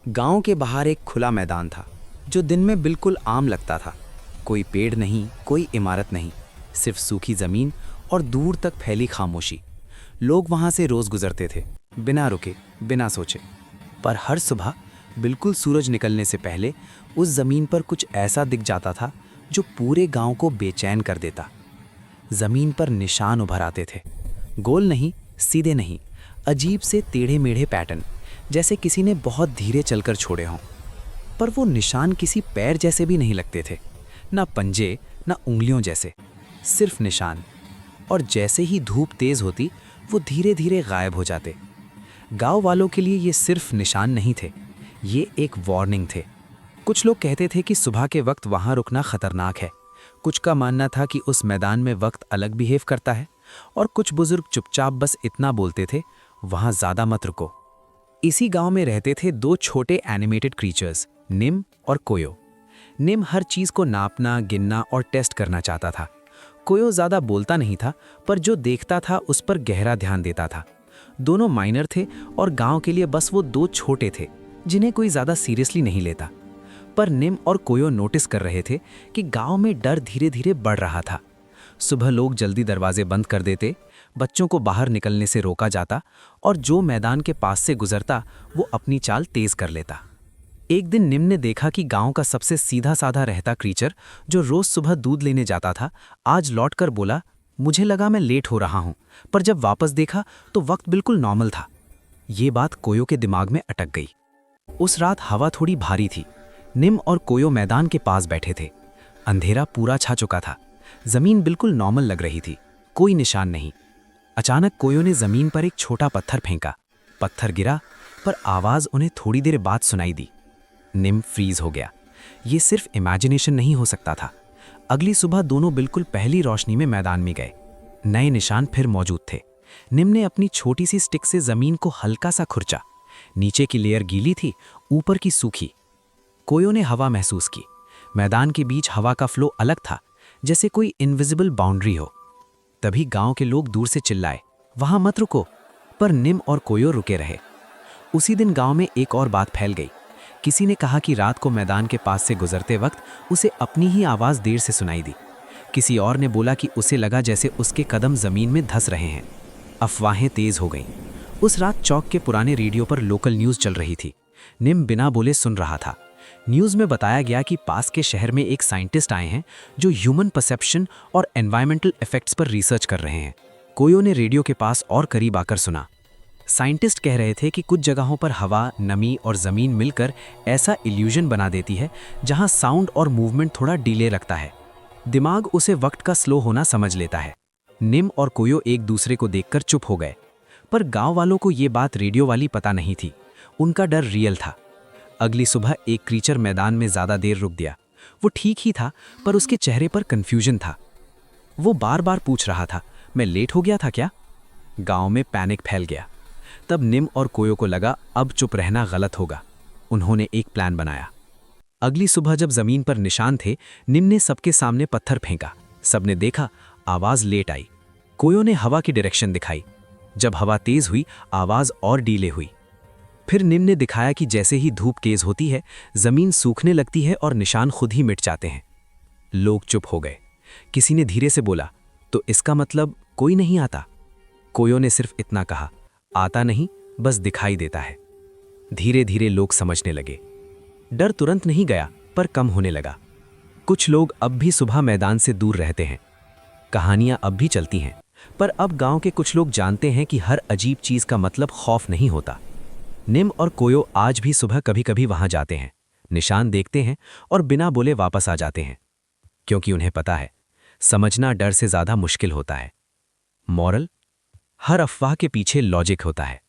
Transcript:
गांव के बाहर एक खुला मैदान था जो दिन में बिल्कुल आम लगता था। कोई पेड़ नहीं, कोई इमारत नहीं, सिर्फ सूखी जमीन और दूर तक फैली खामोशी। लोग वहां से रोज गुजरते थे, बिना रुके, बिना सोचे। पर हर सुबह बिल्कुल सूरज निकलने से पहले उस जमीन पर कुछ ऐसा दिख जाता था जो पूरे गांव को बेचैन कर देता। जमीन पर निशान उभर आते थे, गोल नहीं, सीधे नहीं, अजीब से टेढ़े मेढ़े पैटर्न, जैसे किसी ने बहुत धीरे चलकर छोड़े हों। पर वो निशान किसी पैर जैसे भी नहीं लगते थे, ना पंजे, ना उंगलियों जैसे, सिर्फ निशान। और जैसे ही धूप तेज होती वो धीरे धीरे गायब हो जाते। गांव वालों के लिए ये सिर्फ निशान नहीं थे, ये एक वार्निंग थे। कुछ लोग कहते थे कि सुबह के वक्त वहां रुकना खतरनाक है। कुछ का मानना था कि उस मैदान में वक्त अलग बिहेव करता है, और कुछ बुजुर्ग चुपचाप बस इतना बोलते थे, वहां ज्यादा मत रुको। इसी गांव में रहते थे दो छोटे एनिमेटेड क्रीचर्स, निम और कोयो। निम हर चीज को नापना, गिनना और टेस्ट करना चाहता था। कोयो ज्यादा बोलता नहीं था, पर जो देखता था उस पर गहरा ध्यान देता था। दोनों माइनर थे और गांव के लिए बस वो दो छोटे थे जिन्हें कोई ज्यादा सीरियसली नहीं लेता। पर निम और कोयो नोटिस कर रहे थे कि गांव में डर धीरे धीरे बढ़ रहा था। सुबह लोग जल्दी दरवाजे बंद कर देते, बच्चों को बाहर निकलने से रोका जाता, और जो मैदान के पास से गुजरता वो अपनी चाल तेज कर लेता। एक दिन निम ने देखा कि गांव का सबसे सीधा साधा रहता क्रीचर, जो रोज सुबह दूध लेने जाता था, आज लौटकर बोला, मुझे लगा मैं लेट हो रहा हूं, पर जब वापस देखा तो वक्त बिल्कुल नॉर्मल था। ये बात कोयो के दिमाग में अटक गई। उस रात हवा थोड़ी भारी थी। निम और कोयो मैदान के पास बैठे थे। अंधेरा पूरा छा चुका था। जमीन बिल्कुल नॉर्मल लग रही थी, कोई निशान नहीं। अचानक कोयो ने जमीन पर एक छोटा पत्थर फेंका। पत्थर गिरा, पर आवाज उन्हें थोड़ी देर बाद सुनाई दी। निम फ्रीज हो गया। ये सिर्फ इमेजिनेशन नहीं हो सकता था। अगली सुबह दोनों बिल्कुल पहली रोशनी में मैदान में गए। नए निशान फिर मौजूद थे। निम ने अपनी छोटी सी स्टिक से जमीन को हल्का सा खुरचा। नीचे की लेयर गीली थी, ऊपर की सूखी। कोयो ने हवा महसूस की। मैदान के बीच हवा का फ्लो अलग था, जैसे कोई इनविजिबल बाउंड्री हो। तभी गांव के लोग दूर से चिल्लाए, वहां मत रुको। पर निम और कोयो रुके रहे। उसी दिन गांव में एक और बात फैल गई। किसी ने कहा कि रात को मैदान के पास से गुजरते वक्त उसे अपनी ही आवाज देर से सुनाई दी। किसी और ने बोला कि उसे लगा जैसे उसके कदम जमीन में धंस रहे हैं। अफवाहें तेज हो गईं। उस रात चौक के पुराने रेडियो पर लोकल न्यूज चल रही थी। निम बिना बोले सुन रहा था। न्यूज में बताया गया कि पास के शहर में एक साइंटिस्ट आए हैं जो ह्यूमन परसेप्शन और एनवायरमेंटल इफेक्ट्स पर रिसर्च कर रहे हैं। कोयो ने रेडियो के पास और करीब आकर सुना। साइंटिस्ट कह रहे थे कि कुछ जगहों पर हवा, नमी और जमीन मिलकर ऐसा इल्यूजन बना देती है जहां साउंड और मूवमेंट थोड़ा डिले लगता है। दिमाग उसे वक्त का स्लो होना समझ लेता है। निम और कोयो एक दूसरे को देखकर चुप हो गए। पर गांव वालों को ये बात रेडियो वाली पता नहीं थी। उनका डर रियल था। अगली सुबह एक क्रीचर मैदान में ज्यादा देर रुक गया। वो ठीक ही था, पर उसके चेहरे पर कंफ्यूजन था। वो बार बार पूछ रहा था, मैं लेट हो गया था क्या? गांव में पैनिक फैल गया। तब निम और कोयो को लगा अब चुप रहना गलत होगा। उन्होंने एक प्लान बनाया। अगली सुबह जब जमीन पर निशान थे, निम ने सबके सामने पत्थर फेंका। सबने देखा, आवाज लेट आई। कोयो ने हवा की डायरेक्शन दिखाई। जब हवा तेज हुई, आवाज और डीले हुई। फिर निम ने दिखाया कि जैसे ही धूप तेज होती है, जमीन सूखने लगती है और निशान खुद ही मिट जाते हैं। लोग चुप हो गए। किसी ने धीरे से बोला, तो इसका मतलब कोई नहीं आता? कोयो ने सिर्फ इतना कहा, आता नहीं, बस दिखाई देता है। धीरे धीरे लोग समझने लगे। डर तुरंत नहीं गया, पर कम होने लगा। कुछ लोग अब भी सुबह मैदान से दूर रहते हैं। कहानियां अब भी चलती हैं, पर अब गांव के कुछ लोग जानते हैं कि हर अजीब चीज का मतलब खौफ नहीं होता। निम और कोयो आज भी सुबह कभी कभी वहां जाते हैं, निशान देखते हैं और बिना बोले वापस आ जाते हैं, क्योंकि उन्हें पता है समझना डर से ज्यादा मुश्किल होता है। मॉरल, हर अफवाह के पीछे लॉजिक होता है।